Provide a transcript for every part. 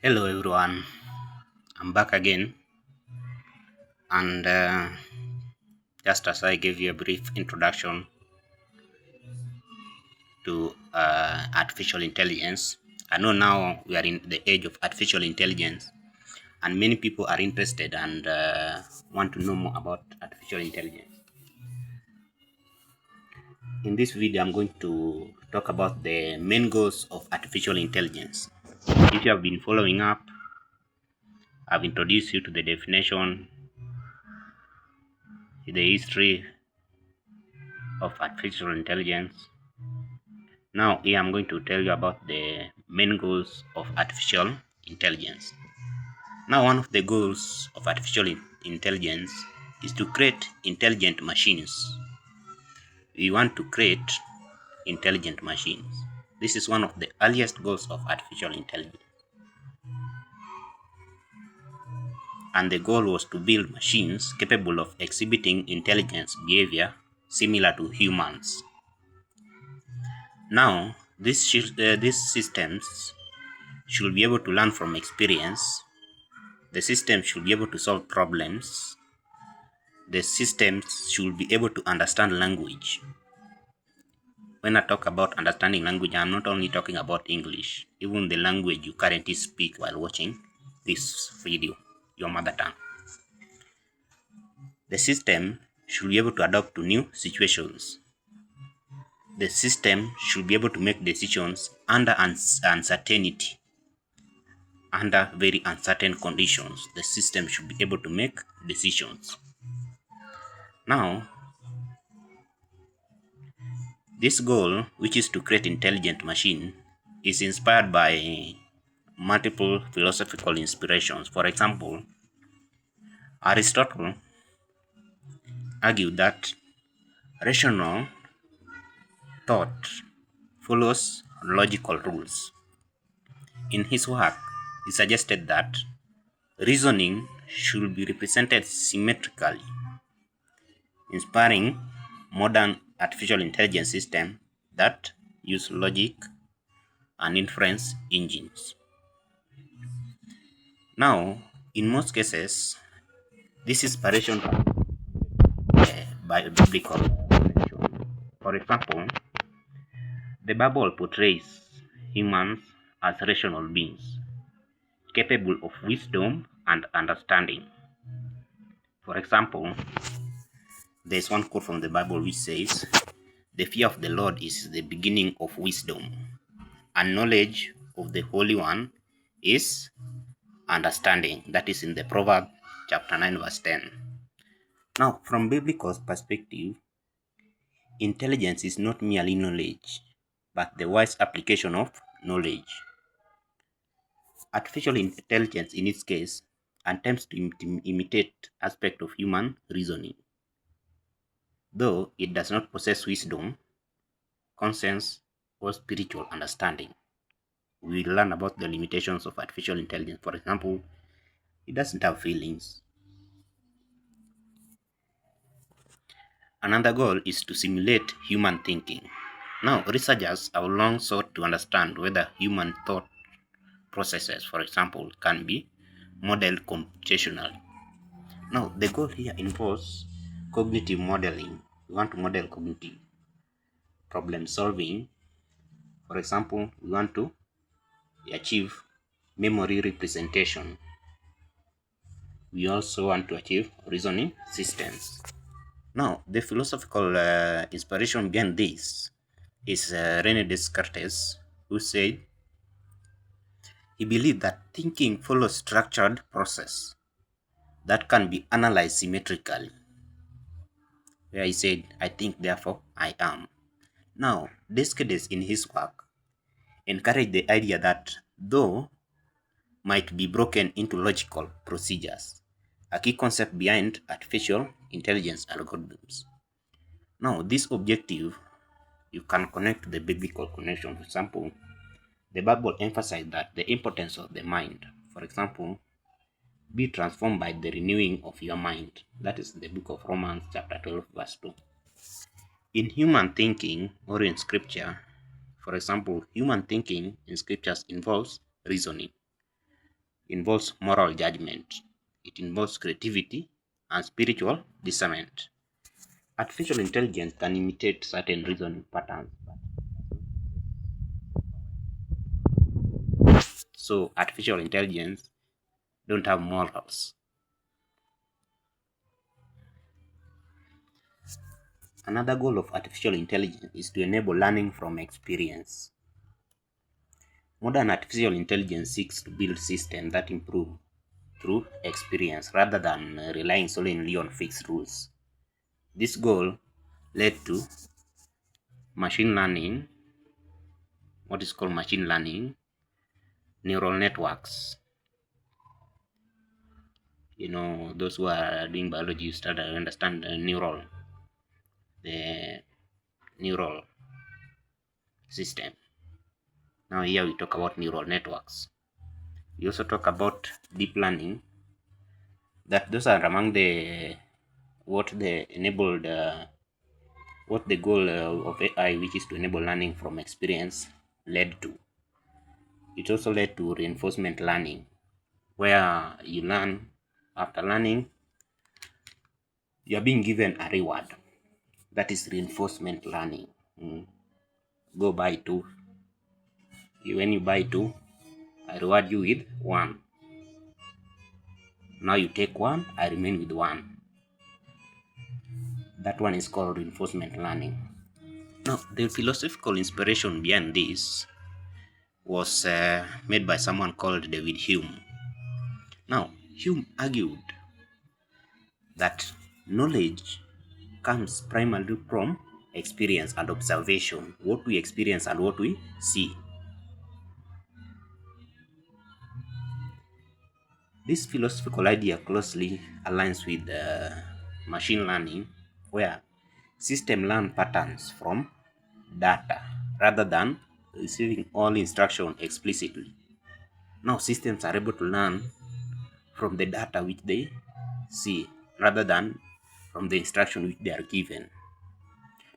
Hello everyone, I'm back again, and just as I gave you a brief introduction to artificial intelligence, I know now we are in the age of artificial intelligence, and many people are interested and want to know more about artificial intelligence. In this video, I'm going to talk about the main goals of artificial intelligence. If you have been following up, I've introduced you to the definition, the history of artificial intelligence. Now, here I'm going to tell you about the main goals of artificial intelligence. Now, one of the goals of artificial intelligence is to create intelligent machines. We want to create intelligent machines. This is one of the earliest goals of artificial intelligence. And the goal was to build machines capable of exhibiting intelligence behavior similar to humans. Now, these systems should be able to learn from experience. The system should be able to solve problems. The systems should be able to understand language. When I talk about understanding language, I'm not only talking about English, even the language you currently speak while watching this video, your mother tongue. The system should be able to adapt to new situations. The system should be able to make decisions under uncertainty. Under very uncertain conditions, the system should be able to make decisions. Now, this goal, which is to create intelligent machine, is inspired by multiple philosophical inspirations. For example, Aristotle argued that rational thought follows logical rules. In his work, he suggested that reasoning should be represented symmetrically, inspiring modern artificial intelligence systems that use logic and inference engines. Now, in most cases, this inspiration by biblical connection. For example, the Bible portrays humans as rational beings, capable of wisdom and understanding. For example, there's one quote from the Bible which says, "The fear of the Lord is the beginning of wisdom, and knowledge of the Holy One is understanding." That is in the Proverbs chapter 9 verse 10. Now, from biblical perspective, intelligence is not merely knowledge, but the wise application of knowledge. Artificial intelligence, in its case, attempts to imitate aspects of human reasoning. Though it does not possess wisdom, conscience, or spiritual understanding. We will learn about the limitations of artificial intelligence. For example, it doesn't have feelings. Another goal is to simulate human thinking. Now, researchers have long sought to understand whether human thought processes, for example, can be modeled computationally. Now, the goal here involves cognitive modeling. We want to model cognitive problem solving. For example, we want to achieve memory representation. We also want to achieve reasoning systems. Now, the philosophical inspiration behind this is René Descartes, who said he believed that thinking follows structured process that can be analyzed symmetrically. Where he said, "I think, therefore I am." Now, Descartes in his work encouraged the idea that though might be broken into logical procedures, a key concept behind artificial intelligence algorithms. Now, this objective you can connect to the biblical connection. For example, the Bible emphasized that the importance of the mind. For example, be transformed by the renewing of your mind. That is the book of Romans chapter 12 verse 2. In human thinking or in scripture, for example, human thinking in scriptures involves reasoning. involves moral judgment. It involves creativity and spiritual discernment. Artificial intelligence can imitate certain reasoning patterns, so artificial intelligence don't have morals. Another goal of artificial intelligence is to enable learning from experience. Modern artificial intelligence seeks to build systems that improve through experience rather than relying solely on fixed rules. This goal led to machine learning, what is called machine learning, neural networks. You know, those who are doing biology start to understand the neural system. Now here we talk about neural networks. We also talk about deep learning. That those are among the what the enabled what the goal of AI, which is to enable learning from experience, led to. It also led to reinforcement learning, where you learn after learning, you are being given a reward. That is reinforcement learning. Go buy two. When you buy two, I reward you with one. Now you take one, I remain with one. That one is called reinforcement learning. Now, the philosophical inspiration behind this was made by someone called David Hume. Now, Hume argued that knowledge comes primarily from experience and observation, what we experience and what we see. This philosophical idea closely aligns with machine learning, where systems learn patterns from data rather than receiving all instruction explicitly. Now systems are able to learn from the data which they see rather than from the instruction which they are given.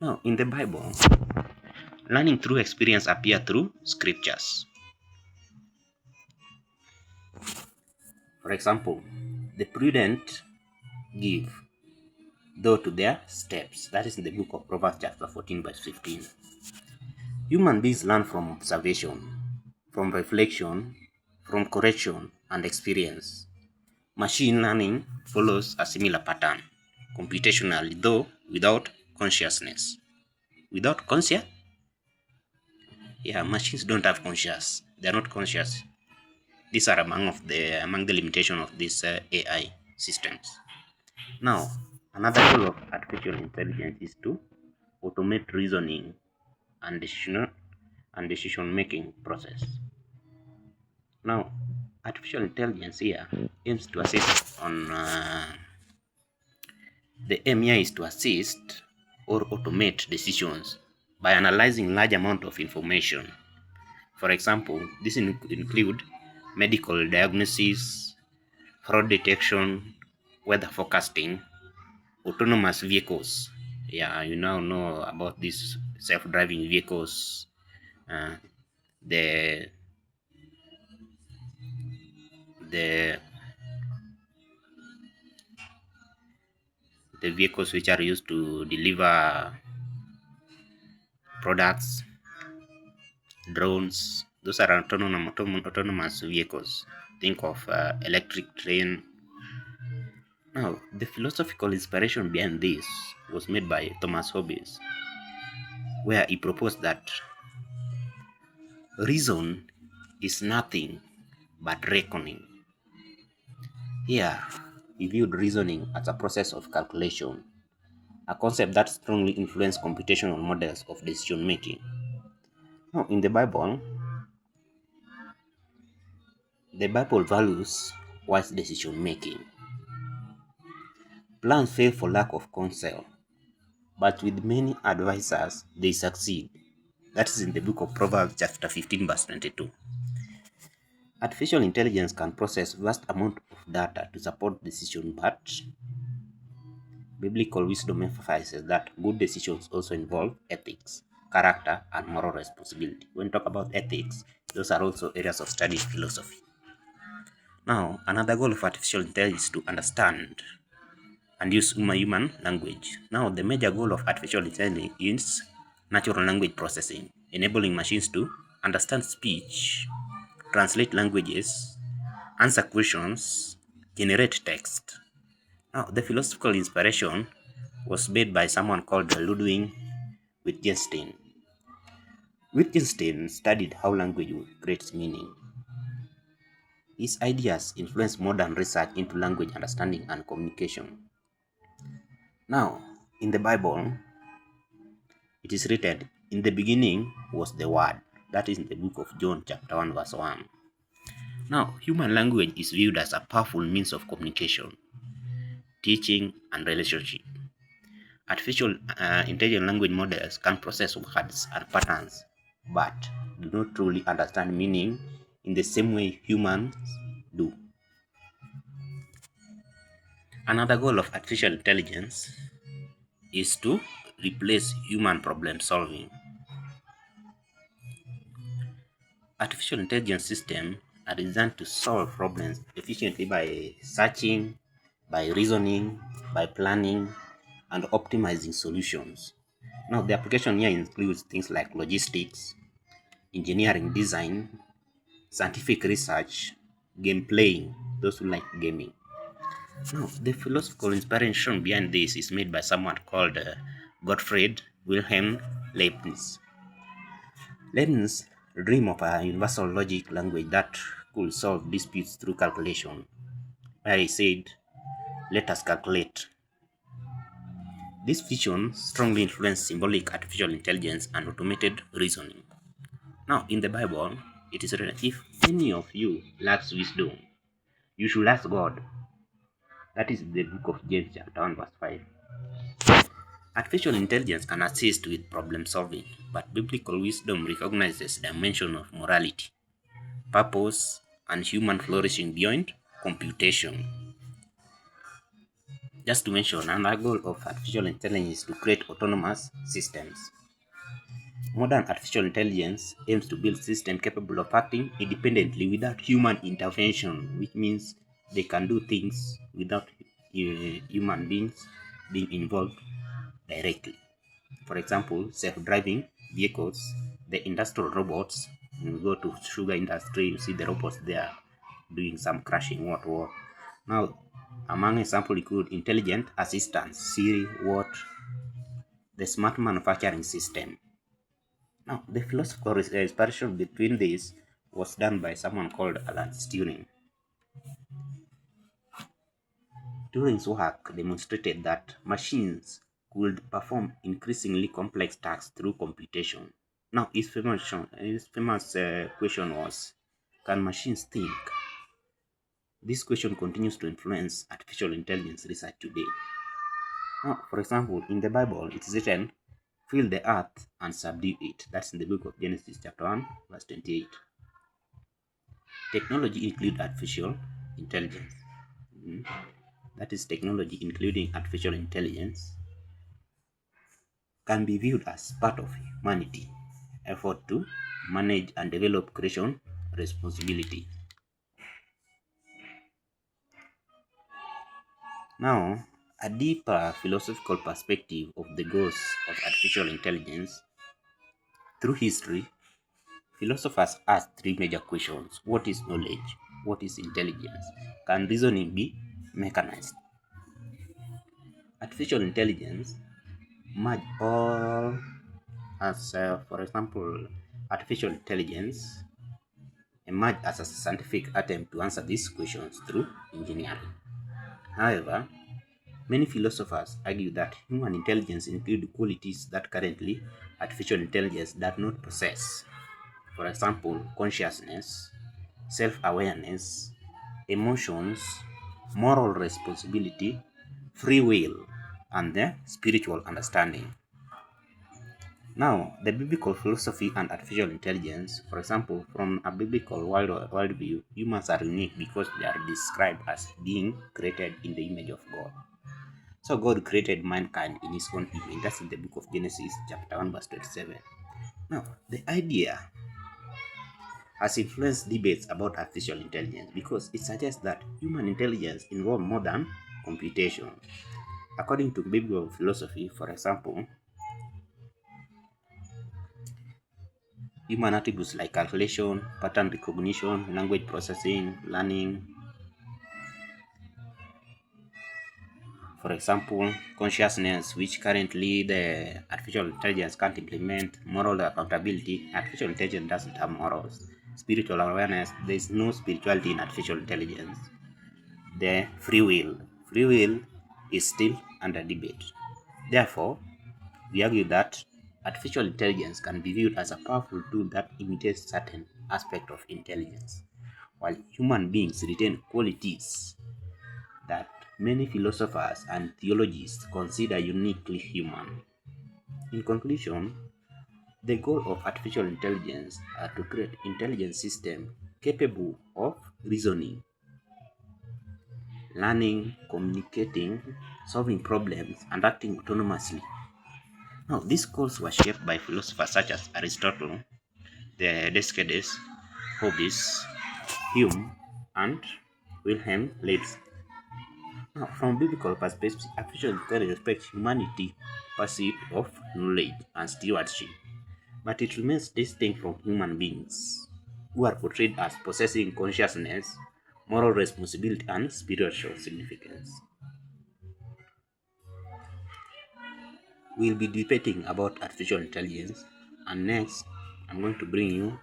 Now in the Bible, learning through experience appear through scriptures. For example, the prudent give though to their steps. That is in the book of Proverbs chapter 14 verse 15. Human beings learn from observation, from reflection, from correction and experience. Machine learning follows a similar pattern, computationally though without consciousness. Without conscious? Yeah, machines don't have conscious. They're not conscious. These are among the limitations of these AI systems. Now, another goal of artificial intelligence is to automate reasoning and decision making process. Now, artificial intelligence here aims to assist on the aim here is to assist or automate decisions by analyzing large amount of information. For example, this include medical diagnosis, fraud detection, weather forecasting, autonomous vehicles. Yeah, you now know about these self-driving vehicles, uh, the the the vehicles which are used to deliver products, drones. Those are autonomous vehicles. Think of electric train. Now, the philosophical inspiration behind this was made by Thomas Hobbes, where he proposed that reason is nothing but reckoning. Here, he viewed reasoning as a process of calculation, a concept that strongly influenced computational models of decision making. Now, in the Bible values wise decision making. Plans fail for lack of counsel, but with many advisors, they succeed. That is in the book of Proverbs, chapter 15, verse 22. Artificial intelligence can process vast amount of data to support decision, but biblical wisdom emphasizes that good decisions also involve ethics, character, and moral responsibility. When we talk about ethics, those are also areas of study in philosophy. Now, another goal of artificial intelligence is to understand and use human language. Now, the major goal of artificial intelligence is natural language processing, enabling machines to understand speech, translate languages, answer questions, generate text. Now, the philosophical inspiration was made by someone called Ludwig Wittgenstein. Wittgenstein studied how language creates meaning. His ideas influenced modern research into language understanding and communication. Now, in the Bible, it is written, "In the beginning was the Word." That is in the book of John, chapter 1, verse 1. Now, human language is viewed as a powerful means of communication, teaching, and relationship. Artificial intelligent language models can process words and patterns, but do not truly understand meaning in the same way humans do. Another goal of artificial intelligence is to replace human problem solving. Artificial intelligence systems are designed to solve problems efficiently by searching, by reasoning, by planning, and optimizing solutions. Now, the application here includes things like logistics, engineering design, scientific research, game playing, those who like gaming. Now, the philosophical inspiration behind this is made by someone called Gottfried Wilhelm Leibniz. Leibniz dreamed of a universal logic language that could solve disputes through calculation, where he said, "Let us calculate." This vision strongly influenced symbolic artificial intelligence and automated reasoning. Now, in the Bible, it is written, "If any of you lacks wisdom, you should ask God." That is the book of James, chapter 1, verse 5. Artificial intelligence can assist with problem solving, but biblical wisdom recognizes the dimension of morality, purpose, and human flourishing beyond computation. Just to mention, another goal of artificial intelligence is to create autonomous systems. Modern artificial intelligence aims to build systems capable of acting independently without human intervention, which means they can do things without human beings being involved directly. For example, self-driving vehicles, the industrial robots. When you go to sugar industry, you see the robots there doing some crushing, what. Now, among examples include intelligent assistants, Siri, what, the smart manufacturing system. Now, the philosophical inspiration between these was done by someone called Alan Turing. Turing's work demonstrated that machines could perform increasingly complex tasks through computation. Now, his famous question was, can machines think? This question continues to influence artificial intelligence research today. Now, for example, in the Bible, it is written, "Fill the earth and subdue it." That's in the book of Genesis, chapter 1, verse 28. Technology includes artificial intelligence. That is, technology including artificial intelligence can be viewed as part of humanity effort to manage and develop creation responsibility. Now, a deeper philosophical perspective of the goals of artificial intelligence. Through history, philosophers asked three major questions. What is knowledge? What is intelligence? Can reasoning be mechanized? Artificial intelligence merge all as, for example, artificial intelligence emerged as a scientific attempt to answer these questions through engineering. However, many philosophers argue that human intelligence includes qualities that currently artificial intelligence does not possess. For example, consciousness, self-awareness, emotions, moral responsibility, free will, and the spiritual understanding. Now, the biblical philosophy and artificial intelligence, for example, from a biblical worldview, humans are unique because they are described as being created in the image of God. So God created mankind in his own image. That's in the book of Genesis, chapter 1, verse 27. Now, the idea has influenced debates about artificial intelligence because it suggests that human intelligence involves more than computation. According to biblical philosophy, for example, human attributes like calculation, pattern recognition, language processing, learning, for example, consciousness, which currently the artificial intelligence can't implement, moral accountability, artificial intelligence doesn't have morals, spiritual awareness, there is no spirituality in artificial intelligence. The free will is still under debate. Therefore, we argue that artificial intelligence can be viewed as a powerful tool that imitates certain aspects of intelligence, while human beings retain qualities that many philosophers and theologians consider uniquely human. In conclusion, the goal of artificial intelligence are to create intelligent systems capable of reasoning, learning, communicating, solving problems, and acting autonomously. Now, these goals were shaped by philosophers such as Aristotle, Descartes, Hobbes, Hume, and Wilhelm Leibniz. Now, from biblical perspective, artificial intelligence respects humanity' pursuit of knowledge and stewardship, but it remains distinct from human beings, who are portrayed as possessing consciousness, moral responsibility, and spiritual significance. We'll be debating about artificial intelligence, and next, I'm going to bring you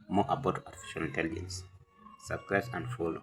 more about artificial intelligence. Subscribe and follow.